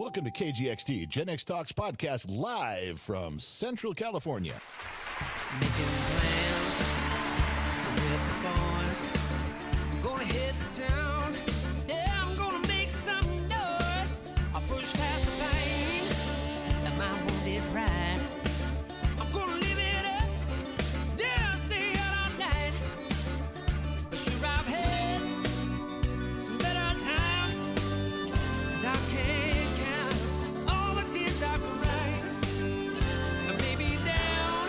Welcome to KGXT, Gen X Talks podcast, live from Central California. Making plans with the boys. I'm gonna hit the town. Yeah, I'm gonna make some noise. I'll push past the pain and my wounded pride. I'm gonna live it up. Yeah, stay out all night. But sure, I've had some better times. And I can't count all the tears I can write. And maybe down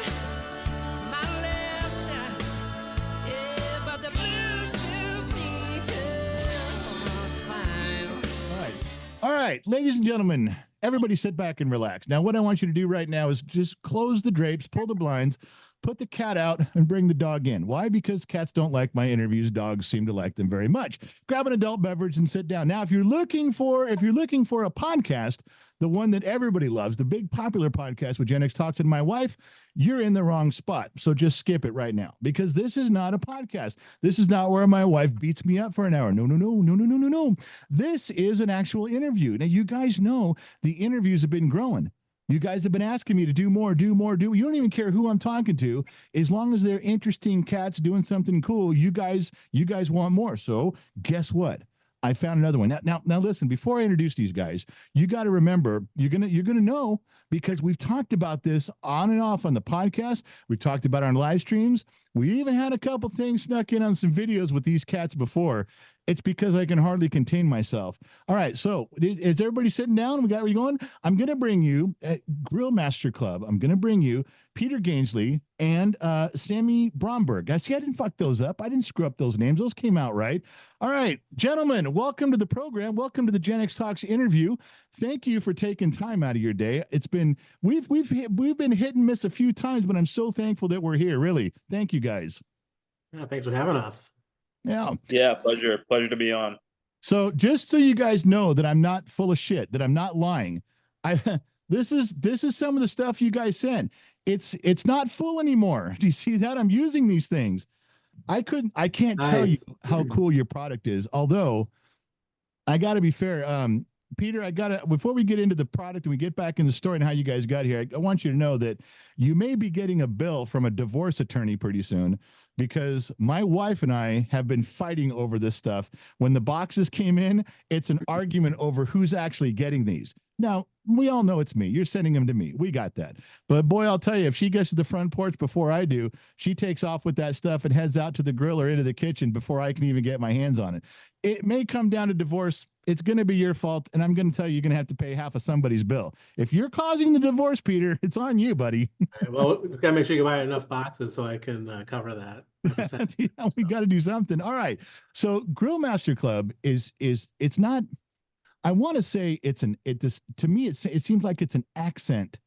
my last time. Yeah, but the blues took me just fine. All right, ladies and gentlemen, everybody sit back and relax. Now, what I want you to do right now is just close the drapes, pull the blinds, put the cat out, and bring the dog in. Why? Because cats don't like my interviews. Dogs seem to like them very much. Grab an adult beverage and sit down. Now, if you're looking for a podcast, the one that everybody loves, the big popular podcast with Gen X Talks and my wife, you're in the wrong spot. So just skip it right now, because this is not a podcast. This is not where my wife beats me up for an hour. No. This is an actual interview. Now, you guys know the interviews have been growing. You guys have been asking me to do more. You don't even care who I'm talking to. As long as they're interesting cats doing something cool, you guys want more. So guess what? I found another one. Now, listen, before I introduce these guys, you got to remember, you're gonna know, because we've talked about this on and off on the podcast. We've talked about it on live streams. We even had a couple things snuck in on some videos with these cats before. It's because I can hardly contain myself. All right, so is everybody sitting down? We going? I'm going to bring you at Grill Master Club. I'm going to bring you Peter Gainsley and Sammy Bromberg. I see I didn't fuck those up. I didn't screw up those names. Those came out right. All right, gentlemen, welcome to the program. Welcome to the Gen X Talks interview. Thank you for taking time out of your day. It's been we've been hit and miss a few times, but I'm so thankful that we're here. Really, thank you guys. Yeah, thanks for having us. Yeah, pleasure to be on. So just so you guys know that I'm not full of shit, that I'm not lying. This is some of the stuff you guys sent. It's not full anymore. Do you see that? I'm using these things. I can't tell you how cool your product is. Although I got to be fair, Peter, before we get into the product and we get back in the story and how you guys got here, I want you to know that you may be getting a bill from a divorce attorney pretty soon, because my wife and I have been fighting over this stuff. When the boxes came in, it's an argument over who's actually getting these. Now, we all know it's me. You're sending them to me. We got that. But boy, I'll tell you, if she gets to the front porch before I do, she takes off with that stuff and heads out to the grill or into the kitchen before I can even get my hands on it. It may come down to divorce. It's going to be your fault, and I'm going to tell you, you're going to have to pay half of somebody's bill. If you're causing the divorce, Peter, it's on you, buddy. Right, well, we've got to make sure you buy enough boxes so I can cover that. Yeah, we got to do something. All right. So Grill Master Club it's not, I want to say to me, it seems like it's an accent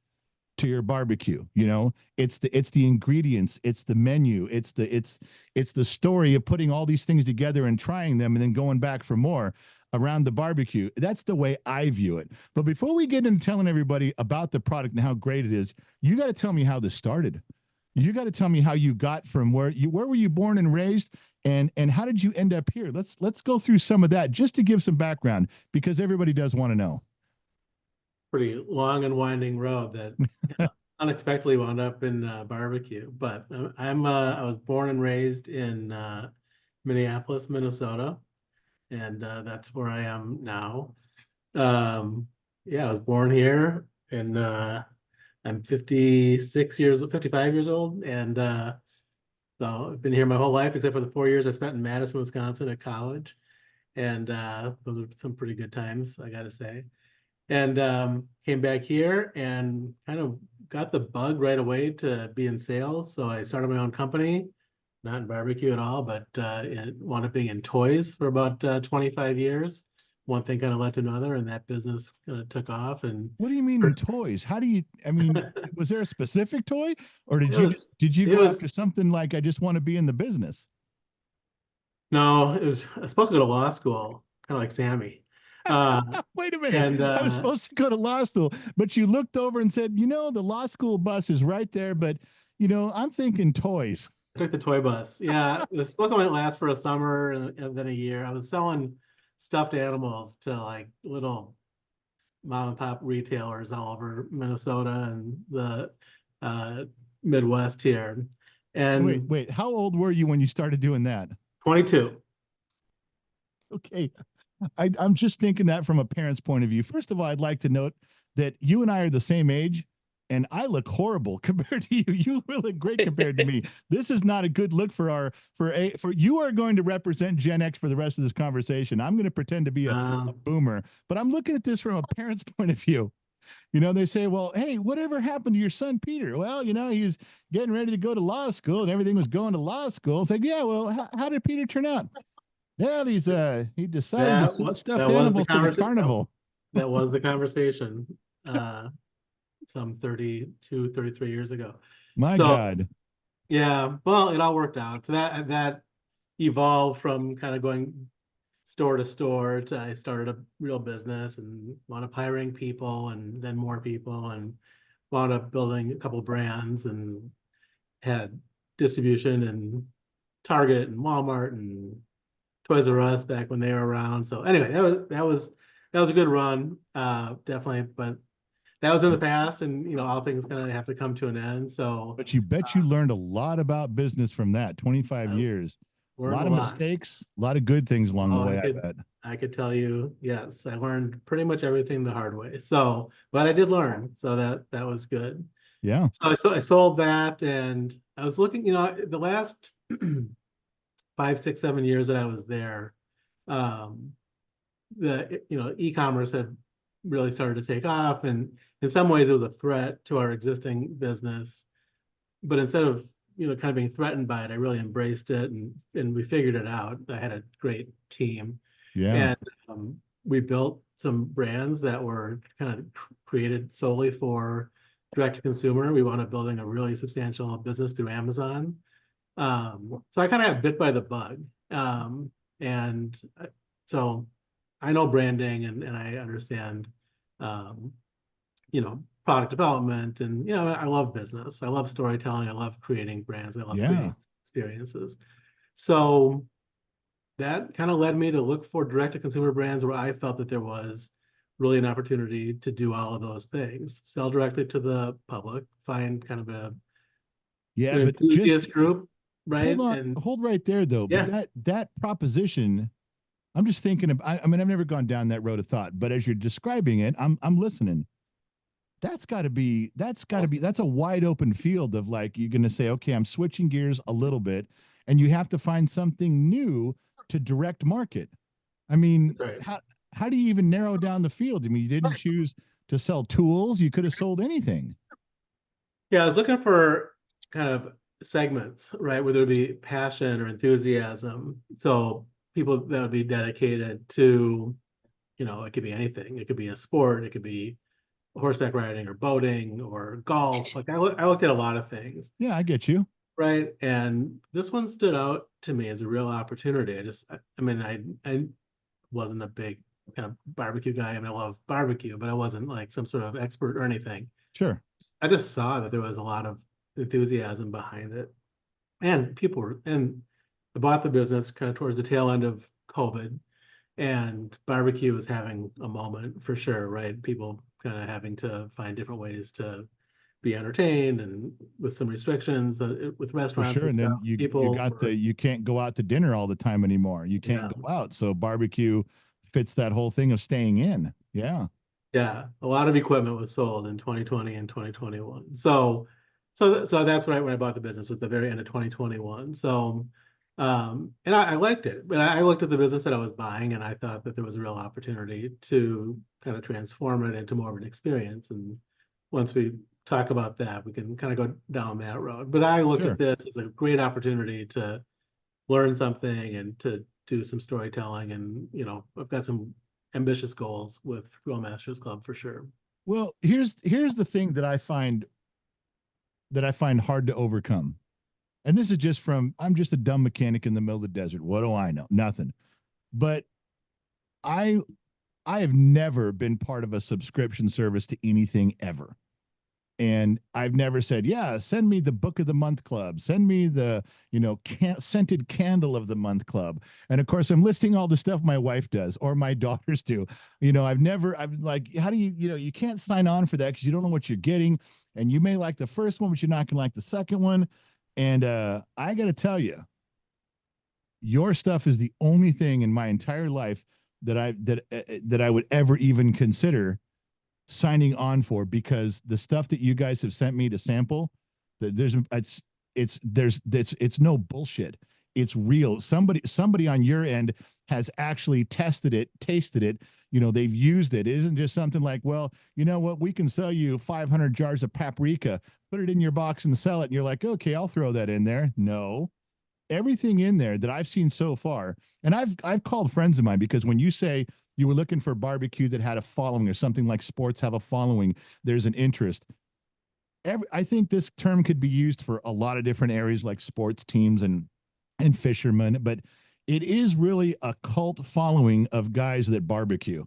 to your barbecue. You know, it's the ingredients, it's the menu, it's the story of putting all these things together and trying them and then going back for more around the barbecue. That's the way I view it. But before we get into telling everybody about the product and how great it is, you got to tell me how this started. You got to tell me how you got from where were you born and raised, and how did you end up here? Let's go through some of that just to give some background, because everybody does want to know. Pretty long and winding road that unexpectedly wound up in barbecue. But I was born and raised in Minneapolis, Minnesota, and that's where I am now. I was born here, and I'm 55 years old, and so I've been here my whole life, except for the 4 years I spent in Madison, Wisconsin at college, and those were some pretty good times, I gotta say. And came back here and kind of got the bug right away to be in sales, so I started my own company, not in barbecue at all, but it wound up being in toys for about 25 years. One thing kind of led to another, and that business kind of took off. And what do you mean in toys? Was there a specific toy, or did you go after something like, I just want to be in the business? No, I was supposed to go to law school, kind of like Sammy. Wait a minute. I was supposed to go to law school, but you looked over and said, the law school bus is right there, but I'm thinking toys. I took the toy bus. Yeah, it was supposed to only last for a summer and then a year. I was selling stuffed animals to like little mom and pop retailers all over Minnesota and the Midwest here. And Wait, how old were you when you started doing that? 22. Okay. I'm just thinking that from a parent's point of view. First of all, I'd like to note that you and I are the same age, and I look horrible compared to you. You look great compared to me. This is not a good look for you are going to represent Gen X for the rest of this conversation. I'm going to pretend to be a boomer, but I'm looking at this from a parent's point of view. You know, they say, well, hey, whatever happened to your son, Peter? Well, you know, he's getting ready to go to law school and everything was going to law school. It's like, yeah, well, how did Peter turn out? Well, he decided to send stuffed animals to the carnival. That was the conversation some 32, 33 years ago. My God. Yeah, well, it all worked out. So that evolved from kind of going store to store to I started a real business and wound up hiring people and then more people and wound up building a couple brands and had distribution in Target and Walmart and Toys R Us back when they were around. So anyway, that was a good run, definitely. But that was in the past, and you know, all things kind of have to come to an end. So, but you bet you learned a lot about business from that 25 years. A lot of mistakes, a lot of good things along the way. I bet. I could tell you, yes, I learned pretty much everything the hard way. So, but I did learn, so that was good. Yeah. So I sold that, and I was looking, you know, the last 5, 6, 7 years that I was there, e-commerce had really started to take off, and in some ways it was a threat to our existing business. But instead of kind of being threatened by it, I really embraced it, and we figured it out. I had a great team, yeah, and we built some brands that were kind of created solely for direct to consumer. We wound up building a really substantial business through Amazon. So I kind of got bit by the bug. And so I know branding and I understand, product development, and, I love business. I love storytelling. I love creating brands. I love creating experiences. So that kind of led me to look for direct to consumer brands where I felt that there was really an opportunity to do all of those things, sell directly to the public, find kind of an enthusiast group. Right. Hold right there though. Yeah. But that proposition, I'm just thinking of, I mean, I've never gone down that road of thought, but as you're describing it, I'm listening. That's a wide open field of, like, you're going to say, okay, I'm switching gears a little bit, and you have to find something new to direct market. I mean, how do you even narrow down the field? I mean, you didn't choose to sell tools. You could have sold anything. Yeah. I was looking for kind of segments, right? Whether it be passion or enthusiasm. So people that would be dedicated to, it could be anything. It could be a sport. It could be horseback riding or boating or golf. Like I looked at a lot of things. Yeah, I get you. Right. And this one stood out to me as a real opportunity. I wasn't a big kind of barbecue guy. I mean, I love barbecue, but I wasn't like some sort of expert or anything. Sure. I just saw that there was a lot of enthusiasm behind it, and I bought the business kind of towards the tail end of COVID, and barbecue was having a moment for sure, right? People kind of having to find different ways to be entertained, and with some restrictions with restaurants. For sure. And then you can't go out to dinner all the time anymore. You can't go out. So barbecue fits that whole thing of staying in. Yeah. Yeah. A lot of equipment was sold in 2020 and 2021. So that's right when I bought the business, was the very end of 2021. So, and I liked it, but I looked at the business that I was buying, and I thought that there was a real opportunity to kind of transform it into more of an experience. And once we talk about that, we can kind of go down that road. But I looked at this as a great opportunity to learn something and to do some storytelling. And, I've got some ambitious goals with Grill Masters Club for sure. Well, here's the thing that I find hard to overcome. And this is just I'm just a dumb mechanic in the middle of the desert. What do I know? Nothing. But I have never been part of a subscription service to anything ever. And I've never said, yeah, send me the book of the month club, send me the, scented candle of the month club. And of course, I'm listing all the stuff my wife does or my daughters do. I'm like, how do you can't sign on for that because you don't know what you're getting. And you may like the first one, but you're not going to like the second one. And I got to tell you, your stuff is the only thing in my entire life that I would ever even consider signing on for, because the stuff that you guys have sent me to sample, it's no bullshit. It's real. Somebody on your end has actually tested it, tasted it. They've used it. It isn't just something like, well, you know what, we can sell you 500 jars of paprika, put it in your box and sell it. And you're like, okay, I'll throw that in there. No, everything in there that I've seen so far, and I've called friends of mine, because when you say you were looking for barbecue that had a following, or something like sports have a following, there's an interest. I think this term could be used for a lot of different areas like sports teams and fishermen, but it is really a cult following of guys that barbecue,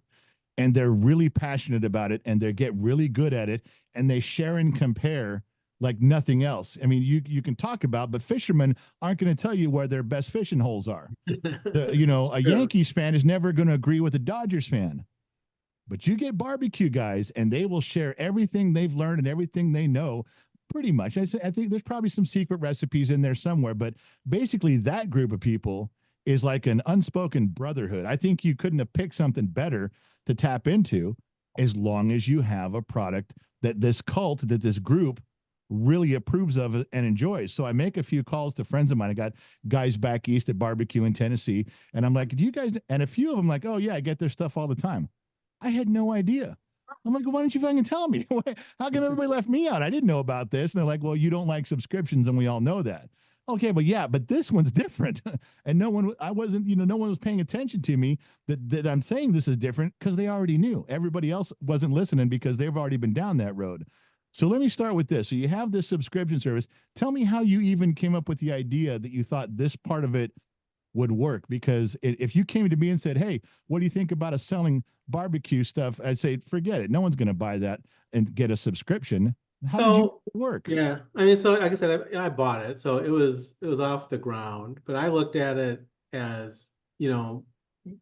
and they're really passionate about it, and they get really good at it, and they share and compare like nothing else. I mean, you can talk about, but fishermen aren't going to tell you where their best fishing holes are. A Yankees fan is never going to agree with a Dodgers fan. But you get barbecue guys, and they will share everything they've learned and everything they know, pretty much. I think there's probably some secret recipes in there somewhere, but basically that group of people is like an unspoken brotherhood. I think you couldn't have picked something better to tap into, as long as you have a product that this cult, that this group really approves of and enjoys. So I make a few calls to friends of mine. I got guys back east at barbecue in Tennessee, and I'm like, do you guys, and a few of them like, oh yeah, I get their stuff all the time. I had no idea. I'm like, why don't you fucking tell me? How come everybody left me out? I didn't know about this. And they're like, well, you don't like subscriptions, and we all know that. Okay, but this one's different. And no one was paying attention to me that I'm saying this is different, because they already knew. Everybody else wasn't listening because they've already been down that road. So let me start with this. So you have this subscription service. Tell me how you even came up with the idea that you thought this part of it would work. Because if you came to me and said, hey, what do you think about us selling barbecue stuff? I'd say, forget it. No one's going to buy that and get a subscription. How did you work? Yeah, I mean, so like I said, I bought it, so it was off the ground, but I looked at it as, in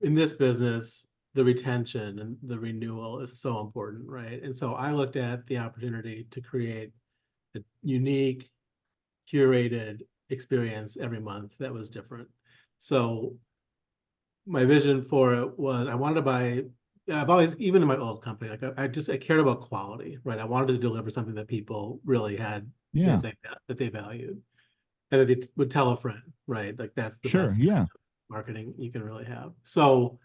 this business, the retention and the renewal is so important, right? And so I looked at the opportunity to create a unique, curated experience every month that was different. So my vision for it was, I wanted to buy, I've always, even in my old company, like I cared about quality, right? I wanted to deliver something that people really had, that they valued, and that they would tell a friend, right? Like that's the best marketing you can really have. So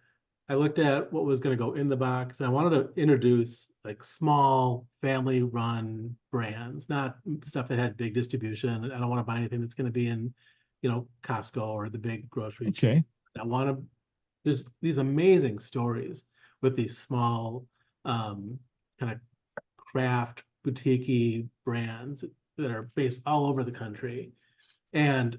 I looked at what was going to go in the box, and I wanted to introduce like small family-run brands, not stuff that had big distribution. I don't want to buy anything that's going to be in, Costco or the big grocery chain. There's these amazing stories with these small kind of craft boutique brands that are based all over the country. And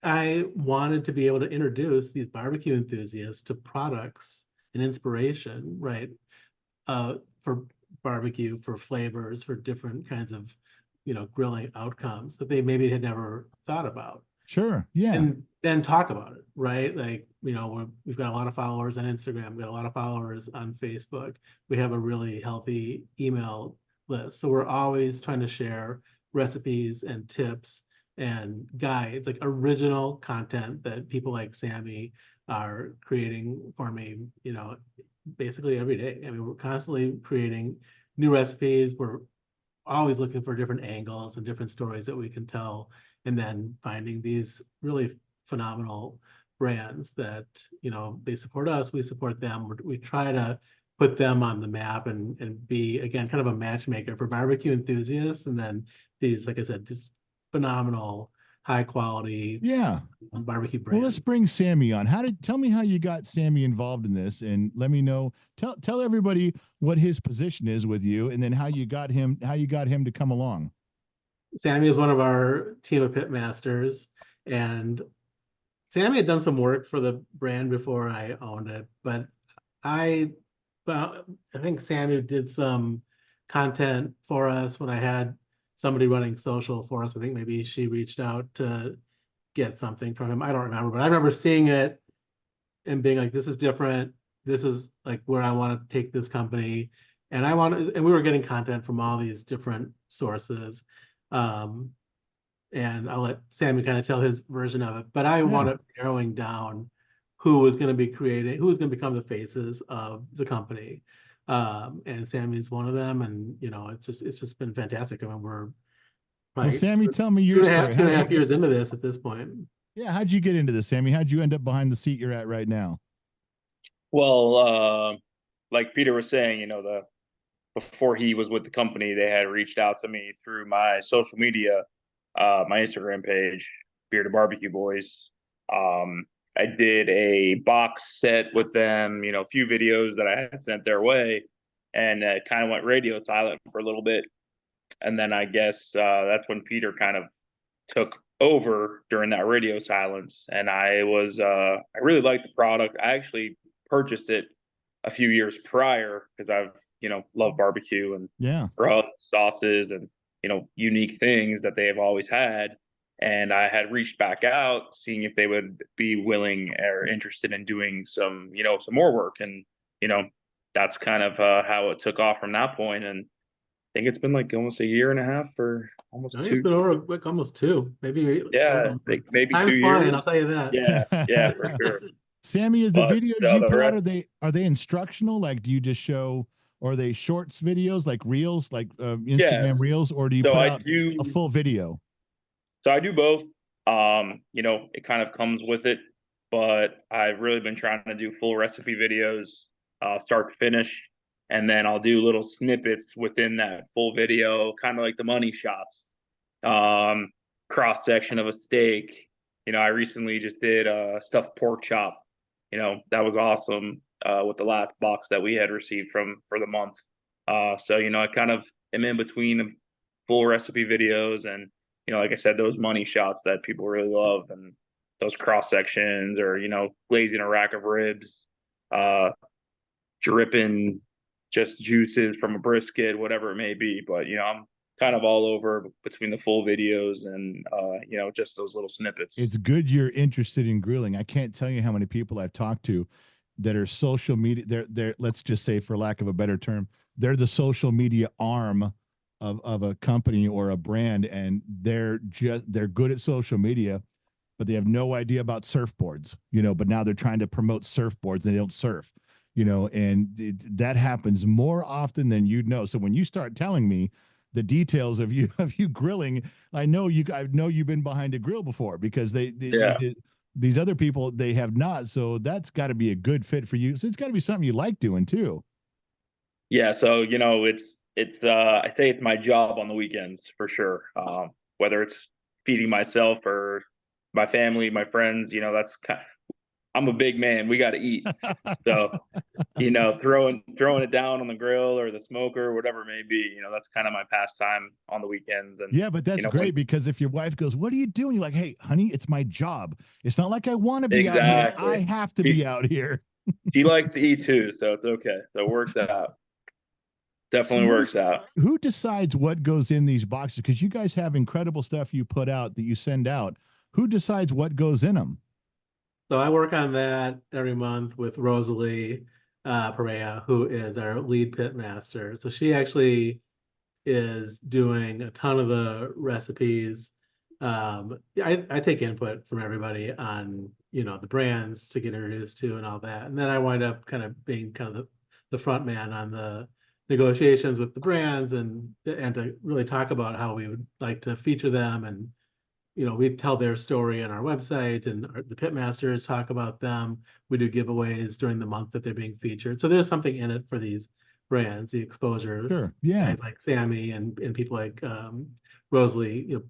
I wanted to be able to introduce these barbecue enthusiasts to products and inspiration, right? For barbecue, for flavors, for different kinds of, grilling outcomes that they maybe had never thought about. Sure. Yeah. And then talk about it, right? Like, we've got a lot of followers on Instagram, we've got a lot of followers on Facebook. We have a really healthy email list. So we're always trying to share recipes and tips and guides, like original content that people like Sammy are creating for me, basically every day. I mean, we're constantly creating new recipes. We're always looking for different angles and different stories that we can tell, and then finding these really phenomenal brands that, they support us, we support them. We try to put them on the map and be, again, kind of a matchmaker for barbecue enthusiasts. And then these, like I said, just phenomenal, high quality barbecue brands. Well, let's bring Sammy on. Tell me how you got Sammy involved in this, and let me know, tell everybody what his position is with you, and then how you got him to come along. Sammy is one of our team of pitmasters, and Sammy had done some work for the brand before I owned it, but I think Sammy did some content for us. When I had somebody running social for us, I think maybe she reached out to get something from him. I don't remember, but I remember seeing it and being like, this is different. This is like where I want to take this company. And and we were getting content from all these different sources. And I'll let Sammy kind of tell his version of it, but I wound up narrowing down who was going to be creating, who was going to become the faces of the company. And Sammy's one of them. And, you know, it's just been fantastic. I mean, we're well, Sammy, tell me your story. 2.5 years into this at this point. Yeah. How'd you get into this, Sammy? How'd you end up behind the seat you're at right now? Well, like Peter was saying, you know, before he was with the company, they had reached out to me through my social media, my Instagram page, Bearded Barbecue Boys. I did a box set with them, you know, a few videos that I had sent their way, and it kind of went radio silent for a little bit. And then I guess that's when Peter kind of took over during that radio silence. And I really liked the product. I actually purchased it a few years prior because I've, you know, loved barbecue and rubs, sauces, and, you know, unique things that they have always had. And I had reached back out, seeing if they would be willing or interested in doing some, you know, some more work. And, you know, that's kind of how it took off from that point. And I think it's been like almost a year and a half or almost two. It's been over like almost 2, maybe. Yeah, maybe time's 2 flying, years. I'll tell you that. Yeah, for sure. Sammy, is the videos you put out, are they instructional? Like, do you just show, or are they shorts videos, like reels, like Instagram reels, or do you put out a full video? So I do both. You know, it kind of comes with it, but I've really been trying to do full recipe videos, start to finish. And then I'll do little snippets within that full video, kind of like the money shots, cross section of a steak. You know, I recently just did a stuffed pork chop. You know, that was awesome with the last box that we had received for the month. So, you know, I kind of am in between full recipe videos and, you know, like I said, those money shots that people really love, and those cross sections, or, you know, glazing a rack of ribs, dripping just juices from a brisket, whatever it may be. But, you know, I'm kind of all over between the full videos and, you know, just those little snippets. It's good you're interested in grilling. I can't tell you how many people I've talked to that are social media. They're let's just say, for lack of a better term, they're the social media arm of a company or a brand, and they're good at social media, but they have no idea about surfboards, you know, but now they're trying to promote surfboards and they don't surf, you know, and that happens more often than you'd know. So when you start telling me the details of you grilling, I know you've been behind a grill before, because these other people, they have not. So that's got to be a good fit for you. So it's got to be something you like doing too. Yeah. So, you know, I say it's my job on the weekends for sure. Whether it's feeding myself or my family, my friends, you know, I'm a big man. We got to eat. So, you know, throwing it down on the grill or the smoker, whatever it may be, you know, that's kind of my pastime on the weekends. And yeah, but that's, you know, great, because if your wife goes, "What are you doing?" You're like, "Hey, honey, it's my job. It's not like I want to be out here. I have to be out here." She likes to eat too, so it's okay. So it works out. Definitely works out. Who decides what goes in these boxes? Because you guys have incredible stuff you put out that you send out. Who decides what goes in them? So I work on that every month with Rosalie Perea, who is our lead pit master. So she actually is doing a ton of the recipes. I take input from everybody on, you know, the brands to get introduced to and all that. And then I wind up kind of being kind of the front man on the negotiations with the brands, and to really talk about how we would like to feature them. And, you know, we tell their story on our website, and the pit masters talk about them. We do giveaways during the month that they're being featured. So there's something in it for these brands, the exposure. Sure. Yeah. Guys like Sammy and people like Rosalie, you know,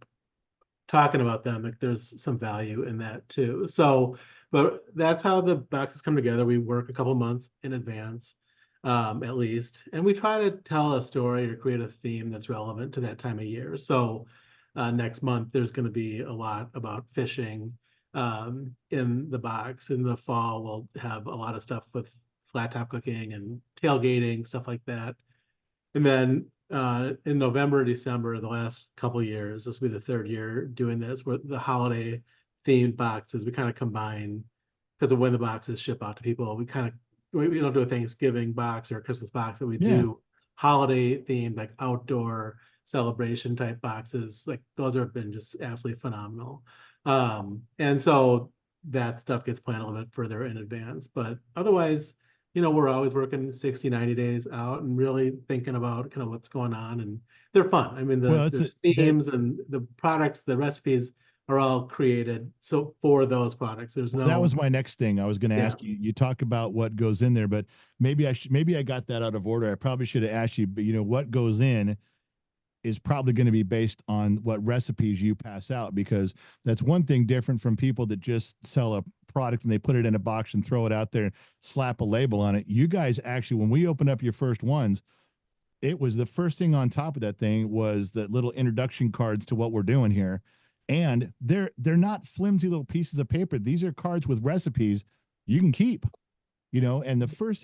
talking about them. Like, there's some value in that too. So, but that's how the boxes come together. We work a couple months in advance, at least, and we try to tell a story or create a theme that's relevant to that time of year. So next month there's going to be a lot about fishing in the box. In the fall we'll have a lot of stuff with flat top cooking and tailgating, stuff like that. And then in November, December, the last couple of years, this will be the third year doing this, where the holiday themed boxes, we kind of combine, because of when the boxes ship out to people, we don't do a Thanksgiving box or a Christmas box, that we Yeah. do holiday themed, like outdoor celebration type boxes. Like those have been just absolutely phenomenal. And so that stuff gets planned a little bit further in advance, but otherwise, we're always working 60, 90 days out and really thinking about kind of what's going on, and they're fun. I mean, Well, the themes and the products, the recipes are all created so for those products. There's no. That was my next thing. I was going to Yeah. ask you. You talk about what goes in there, but maybe I got that out of order. I probably should have asked you, but what goes in is probably going to be based on what recipes you pass out, because that's one thing different from people that just sell a product and they put it in a box and throw it out there and slap a label on it. You guys actually, when we opened up your first ones, it was the first thing on top of that thing was the little introduction cards to what we're doing here. And they're not flimsy little pieces of paper. These are cards with recipes you can keep. And the first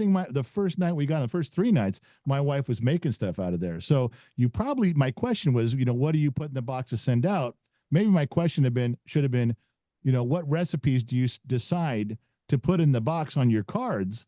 night we got, the first 3 nights, my wife was making stuff out of there. So my question was, what do you put in the box to send out? Maybe my question should have been, what recipes do you decide to put in the box on your cards?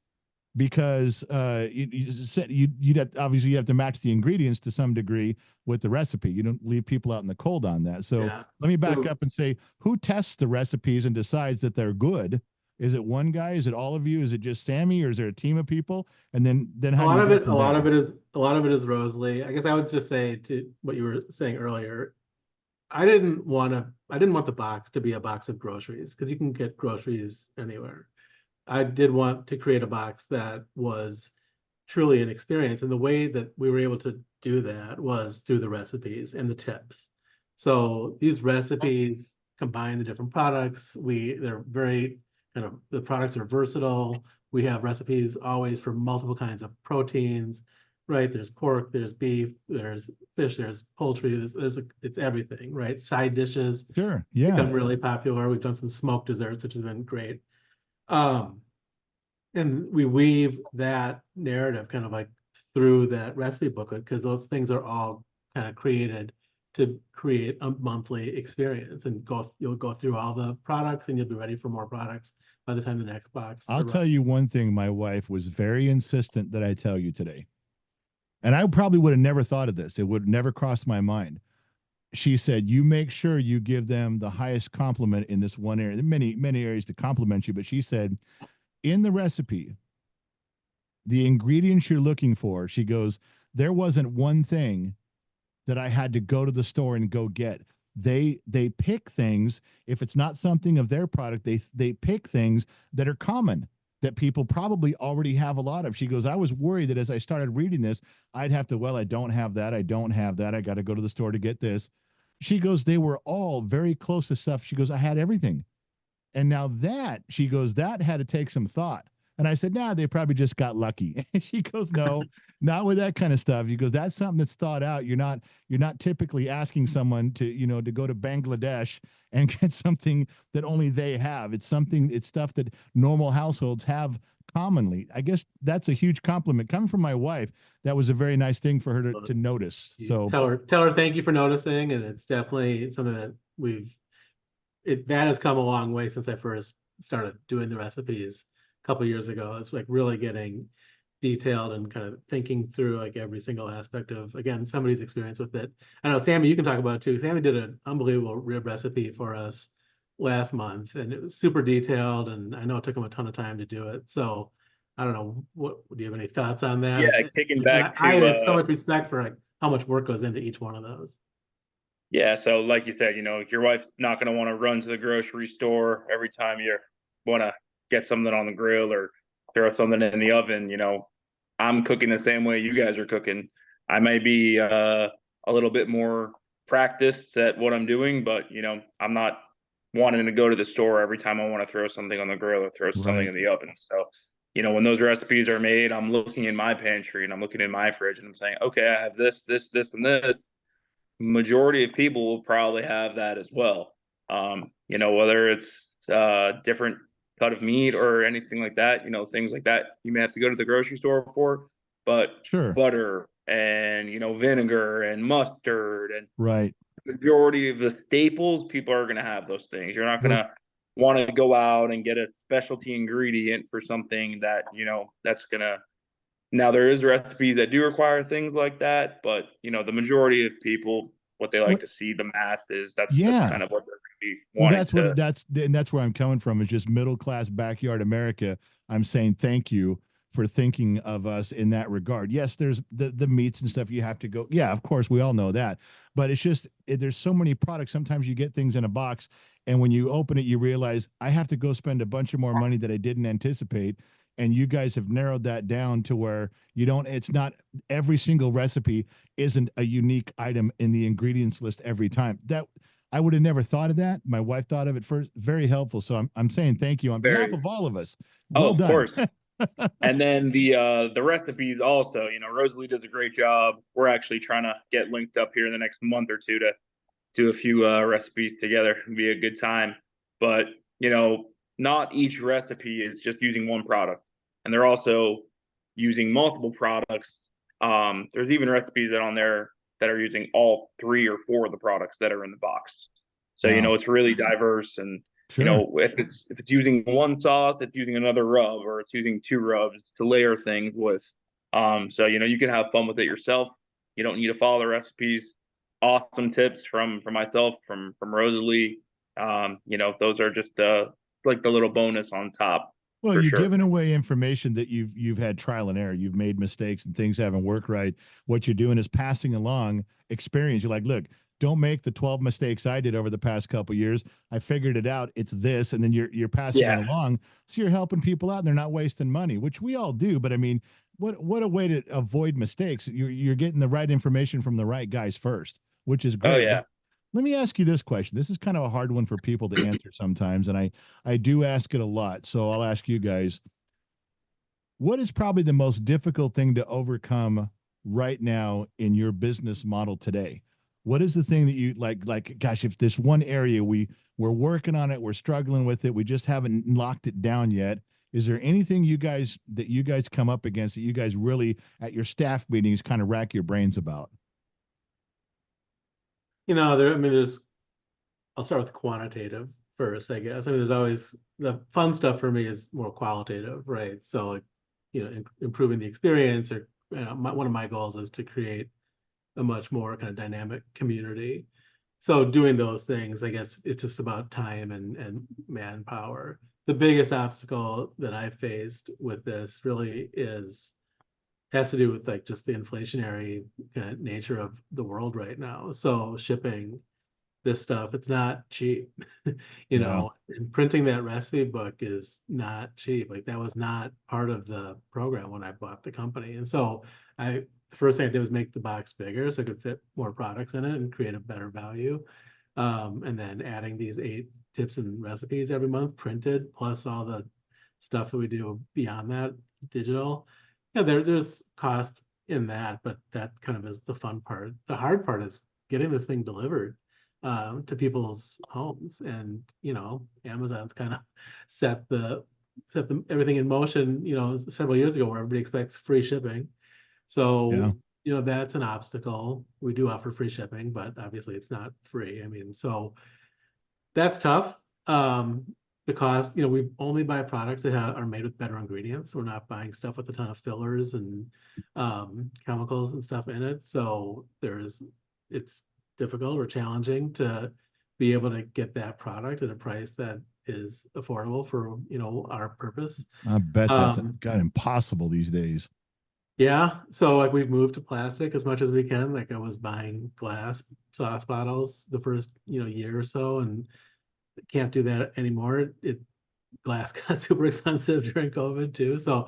Because you'd have to match the ingredients to some degree with the recipe. You don't leave people out in the cold on that. So Yeah. let me back up and say, who tests the recipes and decides that they're good? Is it one guy? Is it all of you? Is it just Sammy, or is there a team of people? And then how A lot do you of go it, from a lot there? of it is Rosalie. I guess I would just say to what you were saying earlier, I didn't want the box to be a box of groceries, because you can get groceries anywhere. I did want to create a box that was truly an experience. And the way that we were able to do that was through the recipes and the tips. So these recipes combine the different products. They're very the products are versatile. We have recipes always for multiple kinds of proteins, right? There's pork, there's beef, there's fish, there's poultry, it's everything, right? Side dishes Sure. Yeah. become really popular. We've done some smoked desserts, which has been great. And we weave that narrative kind of like through that recipe booklet, because those things are all kind of created to create a monthly experience, and you'll go through all the products and you'll be ready for more products by the time the next box I'll arrives. tell you one thing. My wife was very insistent that I tell you today. And I probably would have never thought of this. It would never cross my mind. She said, you make sure you give them the highest compliment in this one area. There are many, many areas to compliment you, but she said, in the recipe, the ingredients you're looking for, she goes, there wasn't one thing that I had to go to the store and go get. They pick things. If it's not something of their product, they pick things that are common, that people probably already have a lot of. She goes, I was worried that as I started reading this, I'd have to, I don't have that. I don't have that. I got to go to the store to get this. She goes, they were all very close to stuff. She goes, I had everything. And now she goes, that had to take some thought. And I said, nah, they probably just got lucky. And she goes, no, not with that kind of stuff. He goes, that's something that's thought out. You're not typically asking someone to go to Bangladesh and get something that only they have. It's stuff that normal households have commonly. I guess that's a huge compliment coming from my wife. That was a very nice thing for her to notice. So tell her thank you for noticing. And it's definitely something that that has come a long way since I first started doing the recipes a couple of years ago. It's like really getting detailed and kind of thinking through like every single aspect of, again, somebody's experience with it. I know, Sammy, you can talk about it too. Sammy did an unbelievable rib recipe for us last month, and it was super detailed, and I know it took him a ton of time to do it. So I don't know, do you have any thoughts on that? Yeah, kicking back I to have so much respect for like how much work goes into each one of those. yeah, so like you said, your wife's not going to want to run to the grocery store every time you want to get something on the grill or throw something in the oven. I'm cooking the same way you guys are cooking. I may be a little bit more practiced at what I'm doing, but I'm not wanting to go to the store every time I want to throw something on the grill or throw something in the oven. So, when those recipes are made, I'm looking in my pantry and I'm looking in my fridge and I'm saying, okay, I have this, and this. Majority of people will probably have that as well. Whether it's different cut of meat or anything like that, things like that, you may have to go to the grocery store for, but sure. butter and, vinegar and mustard, and Right. majority of the staples, people are going to have those things. You're not going Well, to want to go out and get a specialty ingredient for something that, that's going to, now there is recipes that do require things like that, but the majority of people, what they like what, to see the mass is that's yeah. kind of what they're going to be Well, wanting to. that's where I'm coming from, is just middle class backyard America. I'm saying thank you for thinking of us in that regard. Yes, there's the meats and stuff you have to go. Yeah, of course, we all know that. But it's just there's so many products. Sometimes you get things in a box, and when you open it, you realize I have to go spend a bunch of more money that I didn't anticipate. And you guys have narrowed that down to where you don't. It's not every single recipe isn't a unique item in the ingredients list every time. That I would have never thought of that. My wife thought of it first. Very helpful. So I'm saying thank you on behalf Very, of all of us. oh, Well of done. course. And then the recipes also, Rosalie does a great job. We're actually trying to get linked up here in the next month or two to do a few recipes together. It'd be a good time. But, not each recipe is just using one product. And they're also using multiple products. There's even recipes that on there that are using all 3 or 4 of the products that are in the box. So, Wow. it's really diverse. And Sure. if it's using one sauce, it's using another rub, or it's using 2 rubs to layer things with. So you can have fun with it yourself. You don't need to follow the recipes. Awesome tips from myself, from Rosalie. Those are just like the little bonus on top, Well, for you're sure. giving away information that you've had trial and error. You've made mistakes and things haven't worked right. What you're doing is passing along experience. You're like, look, don't make the 12 mistakes I did over the past couple years. I figured it out. It's this, and then you're passing it Yeah. along. So you're helping people out, and they're not wasting money, which we all do. But I mean, what a way to avoid mistakes. You're getting the right information from the right guys first, which is Oh great. yeah. Let me ask you this question. This is kind of a hard one for people to answer sometimes, and I do ask it a lot. So I'll ask you guys, what is probably the most difficult thing to overcome right now in your business model today? What is the thing that you like, gosh, if this one area we're working on it, we're struggling with it, we just haven't locked it down yet. Is there anything you guys come up against that you guys really at your staff meetings kind of rack your brains about? there's, I'll start with quantitative first, I guess. I mean, there's always the fun stuff for me is more qualitative, right? So, like, improving the experience, or one of my goals is to create a much more kind of dynamic community. So doing those things, I guess it's just about time and manpower. The biggest obstacle that I faced with this really has to do with like just the inflationary kind of nature of the world right now. So shipping this stuff, it's not cheap. Yeah. And printing that recipe book is not cheap. Like, that was not part of the program when I bought the company. And so the first thing I did was make the box bigger so I could fit more products in it and create a better value. And then adding these 8 tips and recipes every month printed, plus all the stuff that we do beyond that, digital. Yeah, there's cost in that, but that kind of is the fun part. The hard part is getting this thing delivered to people's homes. And Amazon's kind of set everything in motion several years ago, where everybody expects free shipping. Yeah. So that's an obstacle. We do offer free shipping, but obviously it's not free. I mean, so that's tough. The cost, we only buy products that are made with better ingredients. We're not buying stuff with a ton of fillers and chemicals and stuff in it. So it's difficult or challenging to be able to get that product at a price that is affordable for our purpose. I bet that's Um, got impossible these days. Yeah, so like we've moved to plastic as much as we can. Like, I was buying glass sauce bottles the first year or so, and can't do that anymore. Glass got super expensive during COVID too. So,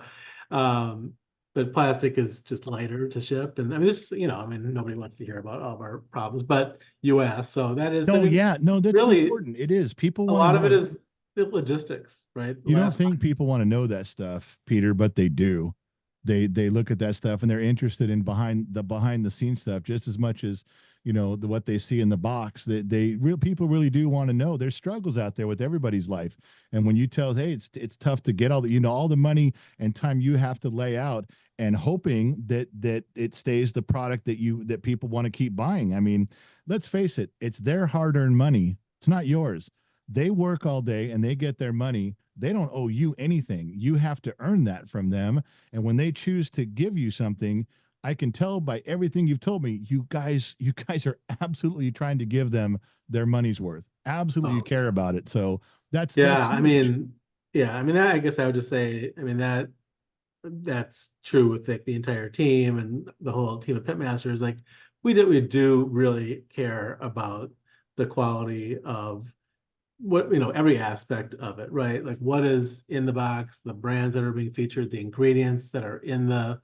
but plastic is just lighter to ship. And I mean, nobody wants to hear about all of our problems, but US. So that is, I No, mean, yeah, no, that's really important. It is. People a want to lot of it know. is the logistics, right? You don't think people want to know that stuff, Peter, but they do. They look at that stuff and they're interested in behind the scenes stuff just as much as what they see in the box. Real people really do want to know. There's struggles out there with everybody's life, and when you tell, hey, it's tough to get all the money and time you have to lay out, and hoping that it stays the product that people want to keep buying. I mean, let's face it, it's their hard-earned money. It's not yours. They work all day and they get their money. They don't owe you anything. You have to earn that from them. And when they choose to give you something, I can tell by everything you've told me, you guys are absolutely trying to give them their money's worth. Absolutely Oh, care about it. So that's I huge. mean, that, I guess I would just say, I mean, that's true with like the entire team and the whole team of pitmasters. Like we do really care about the quality of what, every aspect of it, right? Like what is in the box, the brands that are being featured, the ingredients that are in the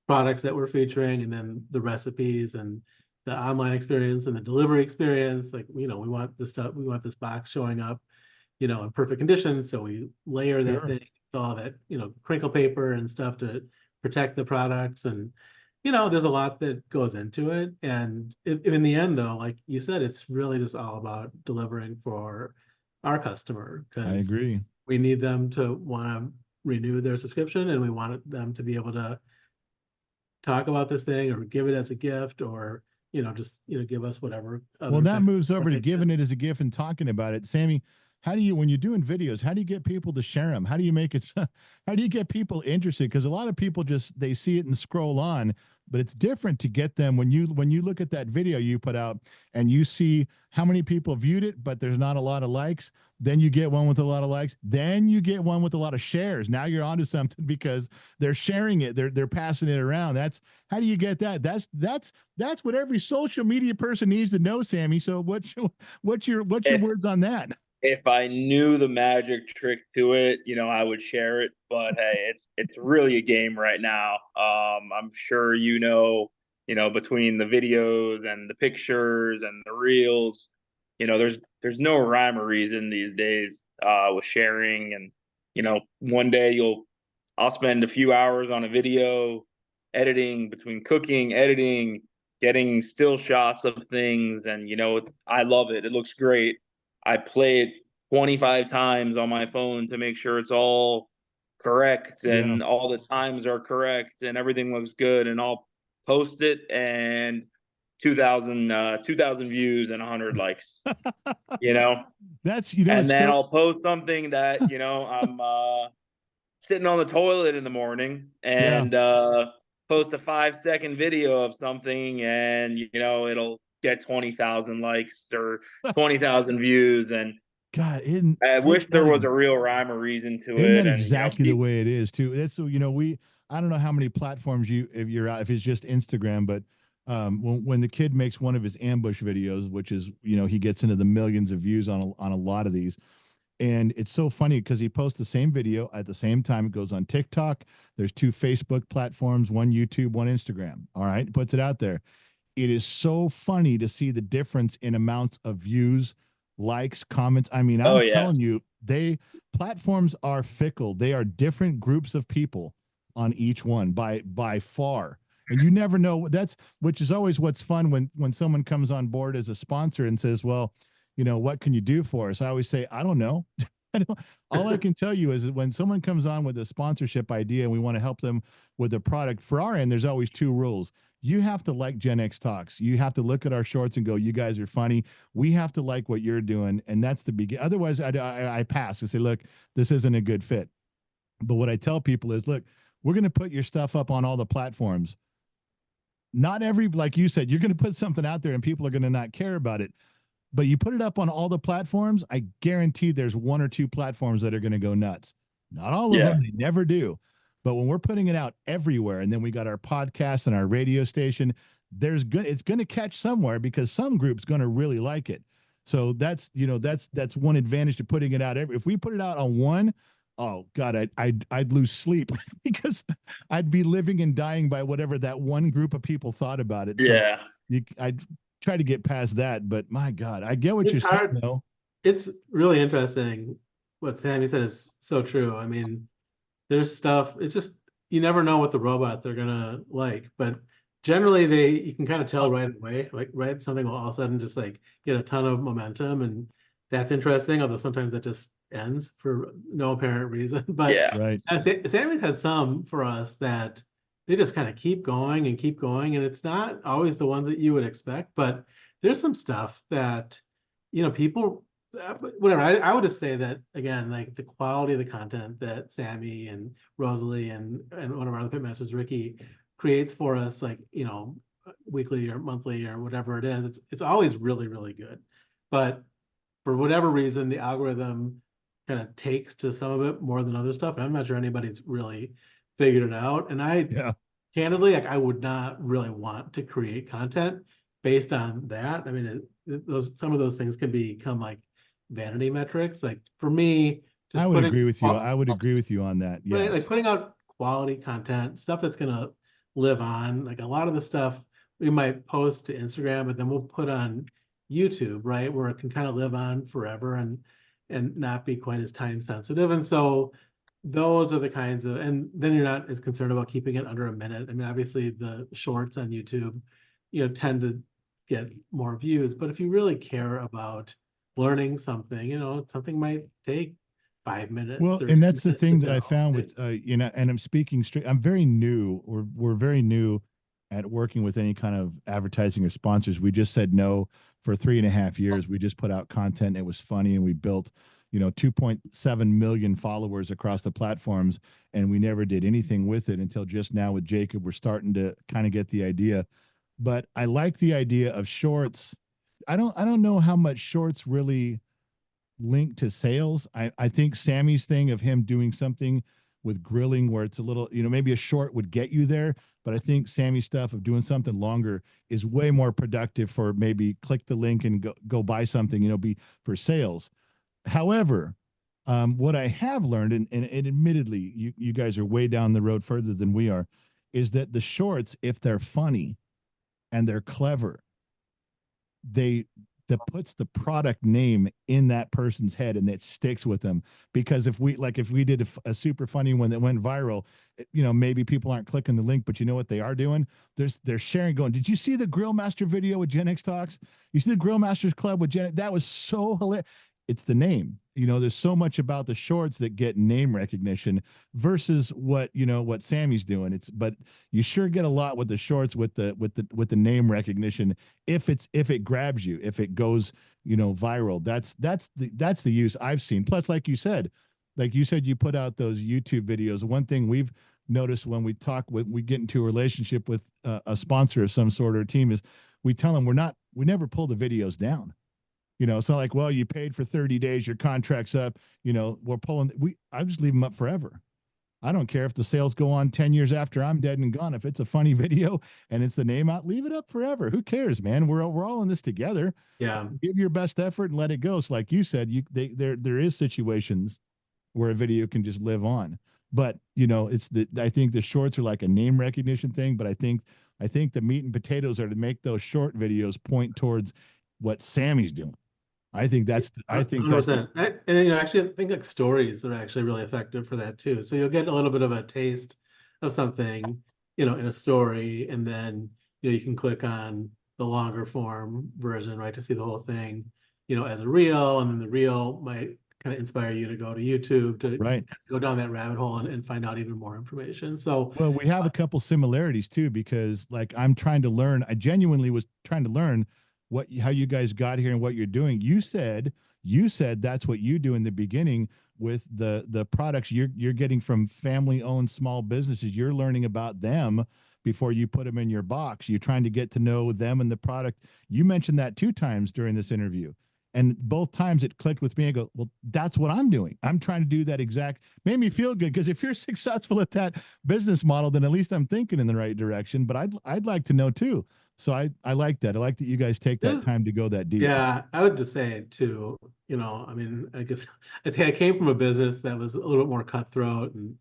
products that we're featuring, and then the recipes and the online experience and the delivery experience. Like, we want this stuff, we want this box showing up, in perfect condition. So we layer that Sure. thing, all that, crinkle paper and stuff to protect the products. And, there's a lot that goes into it. And in the end, though, like you said, it's really just all about delivering for our customer, I because agree. we need them to want to renew their subscription, and we want them to be able to talk about this thing or give it as a gift, or just give us whatever Well, other that type of moves over support to they can. giving it as a gift and talking about it. Sammy, how do you, when you're doing videos, how do you get people to share them? How do you make it, how do you get people interested? Because a lot of people just, they see it and scroll on, but it's different to get them when you look at that video you put out and you see how many people viewed it, but there's not a lot of likes. Then you get one with a lot of likes. Then you get one with a lot of shares. Now you're onto something because they're sharing it. They're passing it around. That's how do you get that? That's what every social media person needs to know, Sammy. So what's your If words on that? if I knew the magic trick to it, I would share it. But hey, it's really a game right now. I'm sure between the videos and the pictures and the reels, there's no rhyme or reason these days with sharing. And one day I'll spend a few hours on a video editing, between cooking, editing, getting still shots of things, and I love it. It looks great. I play it 25 times on my phone to make sure it's all correct Yeah. and all the times are correct and everything looks good, and I'll post it, and 2000 views and 100 likes, you know. That's And it's then so I'll post something that, I'm sitting on the toilet in the morning yeah. and post a 5-second video of something, and it'll get 20,000 likes or 20,000 views. And God, I wish there that was a real rhyme or reason to isn't it. that And exactly the people, way it is too? That's so I don't know how many platforms if you're out, if it's just Instagram, but when the kid makes one of his ambush videos, which is he gets into the millions of views on a lot of these, and it's so funny because he posts the same video at the same time. It goes on TikTok. There's 2 Facebook platforms, one YouTube, one Instagram. All right, puts it out there. It is so funny to see the difference in amounts of views, likes, comments. I mean, oh I'm yeah, telling you, platforms are fickle. They are different groups of people on each one by far. And you never know. That's which is always what's fun when someone comes on board as a sponsor and says, "Well, what can you do for us?" I always say, "I don't know." All I can tell you is that when someone comes on with a sponsorship idea and we want to help them with a product, for our end, there's always 2 rules. You have to like Gen X Talks. You have to look at our shorts and go, "You guys are funny." We have to like what you're doing, and that's the begin. Otherwise, I pass. I say, "Look, this isn't a good fit." But what I tell people is, "Look, we're going to put your stuff up on all the platforms. Not every, like you said, you're going to put something out there and people are going to not care about it. But you put it up on all the platforms, I guarantee there's 1 or 2 platforms that are going to go nuts. Not all of yeah, them, they never do. But when we're putting it out everywhere, and then we got our podcast and our radio station, it's going to catch somewhere because some group's going to really like it. So that's one advantage to putting it out. If we put it out on one, oh God, I'd lose sleep because I'd be living and dying by whatever that one group of people thought about it. So yeah. I'd try to get past that, but my God, I get what you're It's saying hard. though. It's really interesting. What Sammy said is so true. I mean, there's stuff, it's just, you never know what the robots are gonna like, but generally you can kind of tell right away, like, right, something will all of a sudden just like get a ton of momentum, and that's interesting, although sometimes that just ends for no apparent reason. But Yeah. Right. Sammy's had some for us that they just kind of keep going and keep going. And it's not always the ones that you would expect, but there's some stuff that, people, whatever. I would just say that again, like the quality of the content that Sammy and Rosalie and one of our other pitmasters, Ricky, creates for us, like, weekly or monthly or whatever it is, it's always really, really good. But for whatever reason, the algorithm kind of takes to some of it more than other stuff. And I'm not sure anybody's really figured it out. And Yeah. candidly, like, I would not really want to create content based on that. I mean, some of those things can become like vanity metrics. Like for me, just I would putting agree with you. I would agree with you on that. right, Yes. like putting out quality content, stuff that's gonna live on. Like a lot of the stuff we might post to Instagram, but then we'll put on YouTube, right, where it can kind of live on forever and not be quite as time sensitive. And so those are the kinds of, and then you're not as concerned about keeping it under a minute. I mean, obviously the shorts on YouTube, tend to get more views, but if you really care about learning something, something might take 5 minutes. Well, or and that's the 10 thing minutes that I found with, and I'm speaking straight, I'm very new, we're very new at working with any kind of advertising or sponsors. We just said no for 3.5 years. We just put out content. It was funny. And we built, 2.7 million followers across the platforms. And we never did anything with it until just now with Jacob. We're starting to kind of get the idea, but I like the idea of shorts. I don't know how much shorts really link to sales. I think Sammy's thing of him doing something with grilling where it's a little, maybe a short would get you there, but I think Sammy's stuff of doing something longer is way more productive for maybe click the link and go buy something, be for sales. However, what I have learned, and admittedly, you guys are way down the road further than we are, is that the shorts, if they're funny and they're clever, that puts the product name in that person's head and that sticks with them. Because if we did a super funny one that went viral, maybe people aren't clicking the link, but you know what they are doing? They're sharing, going, did you see the Grill Master video with Gen X Talks? You see the Grill Masters Club with Gen X? That was so hilarious. It's the name. There's so much about the shorts that get name recognition versus what Sammy's doing. But you sure get a lot with the shorts with the name recognition if it grabs you, if it goes, viral. That's the use I've seen. Plus, like you said, you put out those YouTube videos. One thing we've noticed when we get into a relationship with a sponsor of some sort or a team is we tell them we never pull the videos down. It's not like, well, you paid for 30 days, your contract's up, we're I just leave them up forever. I don't care if the sales go on 10 years after I'm dead and gone. If it's a funny video and it's the name out, leave it up forever. Who cares, man? We're all in this together. Yeah. Give your best effort and let it go. So like you said, there is situations where a video can just live on. But, I think the shorts are like a name recognition thing, but I think the meat and potatoes are to make those short videos point towards what Sammy's doing. I think that's 100%. And actually, I think like stories are actually really effective for that too. So you'll get a little bit of a taste of something, in a story, and then you can click on the longer form version, right, to see the whole thing, as a reel, and then the reel might kind of inspire you to go to YouTube to go down that rabbit hole and find out even more information. So well, we have a couple similarities too, because like I'm trying to learn. I genuinely was trying to learn how you guys got here and what you're doing. You said that's what you do in the beginning with the products you're getting from family owned small businesses. You're learning about them before you put them in your box. You're trying to get to know them and the product. You mentioned that 2 times during this interview, and both times it clicked with me. I go, well, that's what I'm doing. I'm trying to do that exact. Made me feel good, because if you're successful at that business model, then at least I'm thinking in the right direction. But I'd like to know too. So I like that. I like that you guys take that time to go that deep. Yeah, I would just say too, I mean, I guess I came from a business that was a little bit more cutthroat, and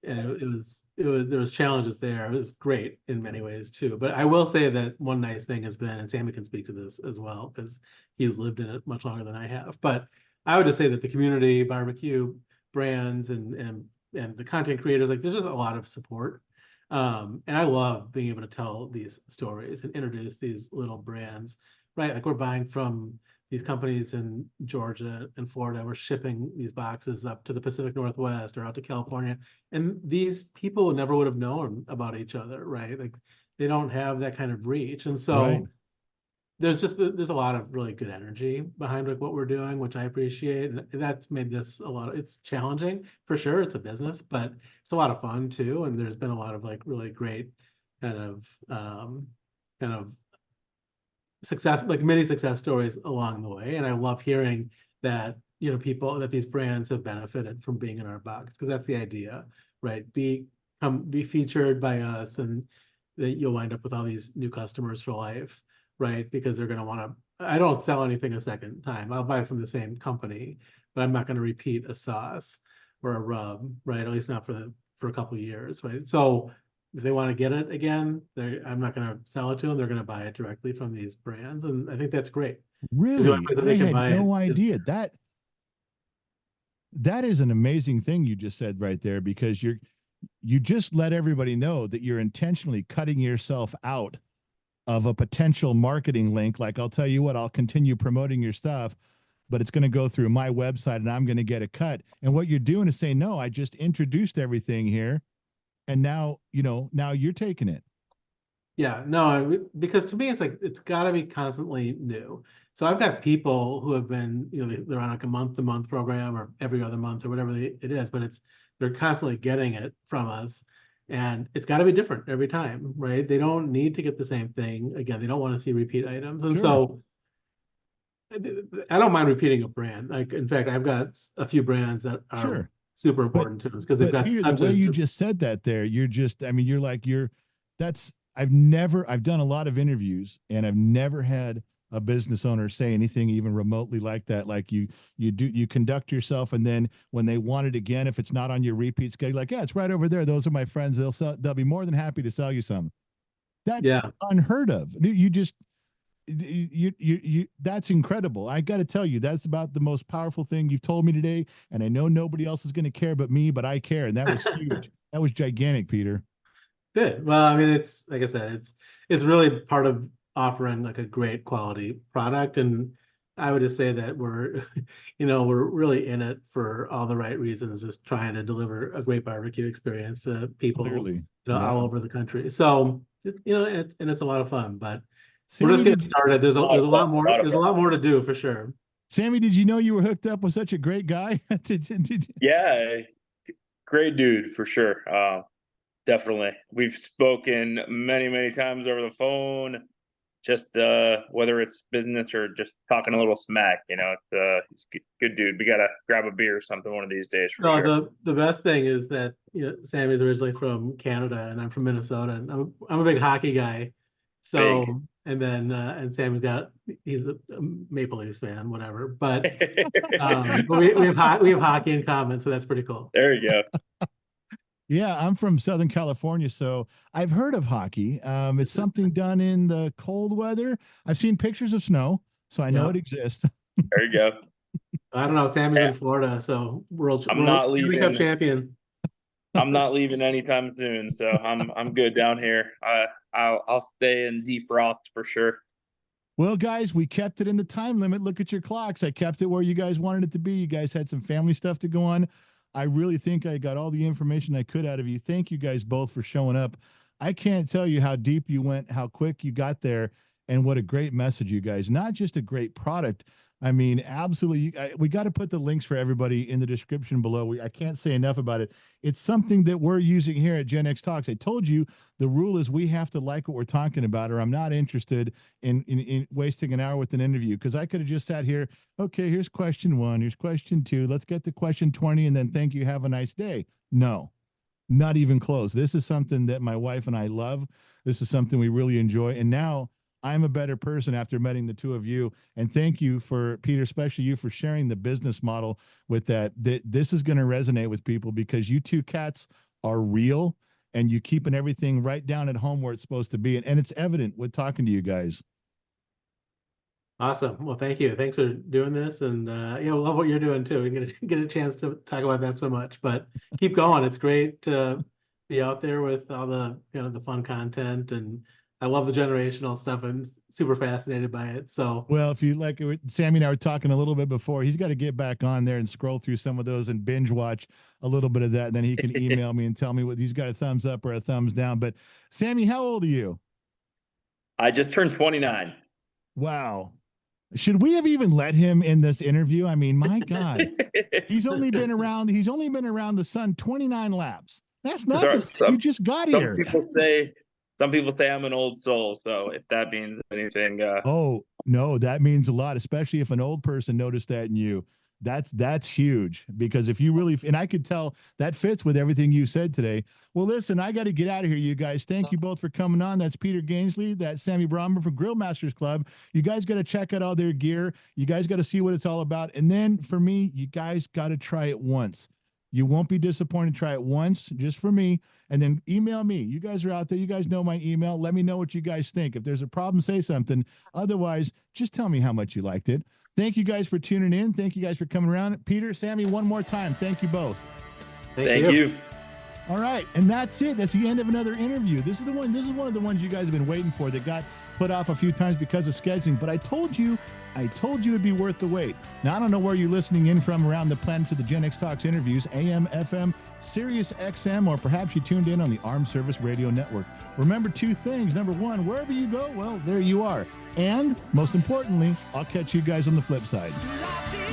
there was challenges there. It was great in many ways too. But I will say that one nice thing has been, and Sammy can speak to this as well, because he's lived in it much longer than I have. But I would just say that the community, barbecue brands, and the content creators, like, there's just a lot of support. And I love being able to tell these stories and introduce these little brands, right? Like, we're buying from these companies in Georgia and Florida were shipping these boxes up to the Pacific Northwest or out to California. And these people never would have known about each other, right? Like they don't have that kind of reach. And so Right. there's a lot of really good energy behind like what we're doing, which I appreciate. And that's made this it's challenging for sure. It's a business, but it's a lot of fun too. And there's been a lot of like really great kind of success, like many success stories along the way. And I love hearing that, people that these brands have benefited from being in our box, because that's the idea, right? Be featured by us, and that you'll wind up with all these new customers for life, right? Because they're going to want to, I don't sell anything a second time. I'll buy from the same company, but I'm not going to repeat a sauce or a rub, right? At least not for a couple of years, right? So if they want to get it again, I'm not going to sell it to them. They're going to buy it directly from these brands. And I think that's great. Really? only way that I they can had buy no it is- idea. That is an amazing thing you just said right there, because you just let everybody know that you're intentionally cutting yourself out of a potential marketing link. Like, I'll tell you what, I'll continue promoting your stuff, but it's going to go through my website and I'm going to get a cut. And what you're doing is saying, no, I just introduced everything here. And now, now you're taking it. Yeah, no, because to me, it's like, it's got to be constantly new. So I've got people who have been, they're on like a month-to-month program or every other month or whatever it is, but they're constantly getting it from us. And it's got to be different every time, right? They don't need to get the same thing. Again, they don't want to see repeat items. And so I don't mind repeating a brand. Like, in fact, I've got a few brands that are super important to us because they've got Peter, such the way you just said that there, you're just, I mean, I've done a lot of interviews and I've never had a business owner say anything even remotely like that. Like you conduct yourself, and then when they want it again, if it's not on your repeat schedule, like, yeah, it's right over there. Those are my friends. They'll be more than happy to sell you some. That's unheard of. That's incredible. I got to tell you, that's about the most powerful thing you've told me today. And I know nobody else is going to care but me, but I care. And that was huge. That was gigantic, Peter. Good. Well, I mean, it's like I said, it's really part of offering like a great quality product. And I would just say that we're really in it for all the right reasons, just trying to deliver a great barbecue experience to people, all over the country. So, and it's a lot of fun, but we're just getting started. There's a lot more to do for sure. Sammy, did you know you were hooked up with such a great guy? Yeah, great dude for sure. Definitely. We've spoken many, many times over the phone, just whether it's business or just talking a little smack, he's a good dude. We got to grab a beer or something one of these days for sure. The best thing is that, Sammy's originally from Canada and I'm from Minnesota, and I'm a big hockey guy. So, big. And then, and Sammy's he's a Maple Leafs fan, whatever, but we have hockey in common. So that's pretty cool. There you go. Yeah, I'm from Southern California, so I've heard of hockey. It's something done in the cold weather. I've seen pictures of snow, so I know it exists. There you go. I don't know. Sammy's in Florida, so I'm not leaving. Cup champion. I'm not leaving anytime soon, so I'm good down here. I'll stay in defrost for sure. Well, guys, we kept it in the time limit. Look at your clocks. I kept it where you guys wanted it to be. You guys had some family stuff to go on. I really think I got all the information I could out of you. Thank you guys both for showing up. I can't tell you how deep you went, how quick you got there, and what a great message, you guys. Not just a great product. I mean, absolutely. We got to put the links for everybody in the description below. I can't say enough about it. It's something that we're using here at Gen X Talks. I told you the rule is we have to like what we're talking about, or I'm not interested in wasting an hour with an interview, because I could have just sat here. Okay, here's question 1. Here's question 2. Let's get to question 20, and then thank you. Have a nice day. No, not even close. This is something that my wife and I love. This is something we really enjoy. And now I'm a better person after meeting the two of you. And thank you for, Peter, especially you, for sharing the business model with that. This is going to resonate with people, because you two cats are real, and you keeping everything right down at home where it's supposed to be. And it's evident with talking to you guys. Awesome. Well, thank you. Thanks for doing this. And we love what you're doing too. We get a chance to talk about that so much, but keep going. It's great to be out there with all the, the fun content, and I love the generational stuff. I'm super fascinated by it. So Well, if you like, Sammy and I were talking a little bit before. He's got to get back on there and scroll through some of those and binge watch a little bit of that. And then he can email me and tell me what he's got, a thumbs up or a thumbs down. But Sammy, how old are you? I just turned 29. Wow. Should we have even let him in this interview? I mean, my God, he's only been around the sun 29 laps. That's nothing. You just got Some here. some people say I'm an old soul. So if that means anything, Oh, no, that means a lot, especially if an old person noticed that in you. That's huge, because if you really, and I could tell that fits with everything you said today. Well, listen, I got to get out of here, you guys. Thank you both for coming on. That's Peter Gainsley, that's Sammy Brommer from Grill Masters Club. You guys got to check out all their gear. You guys got to see what it's all about. And then for me, you guys got to try it once. You won't be disappointed. Try it once, just for me, and then email me. You guys are out there. You guys know my email. Let me know what you guys think. If there's a problem, say something. Otherwise, just tell me how much you liked it. Thank you guys for tuning in. Thank you guys for coming around. Peter, Sammy, one more time. Thank you both. thank you. All right, and that's it. That's the end of another interview. This is one of the ones you guys have been waiting for that got put off a few times because of scheduling. But I told you it'd be worth the wait. Now, I don't know where you're listening in from around the planet to the Gen X Talks interviews, AM, FM, Sirius XM, or perhaps you tuned in on the Armed Service Radio Network. Remember two things. Number one, wherever you go, well, there you are. And most importantly, I'll catch you guys on the flip side. Like the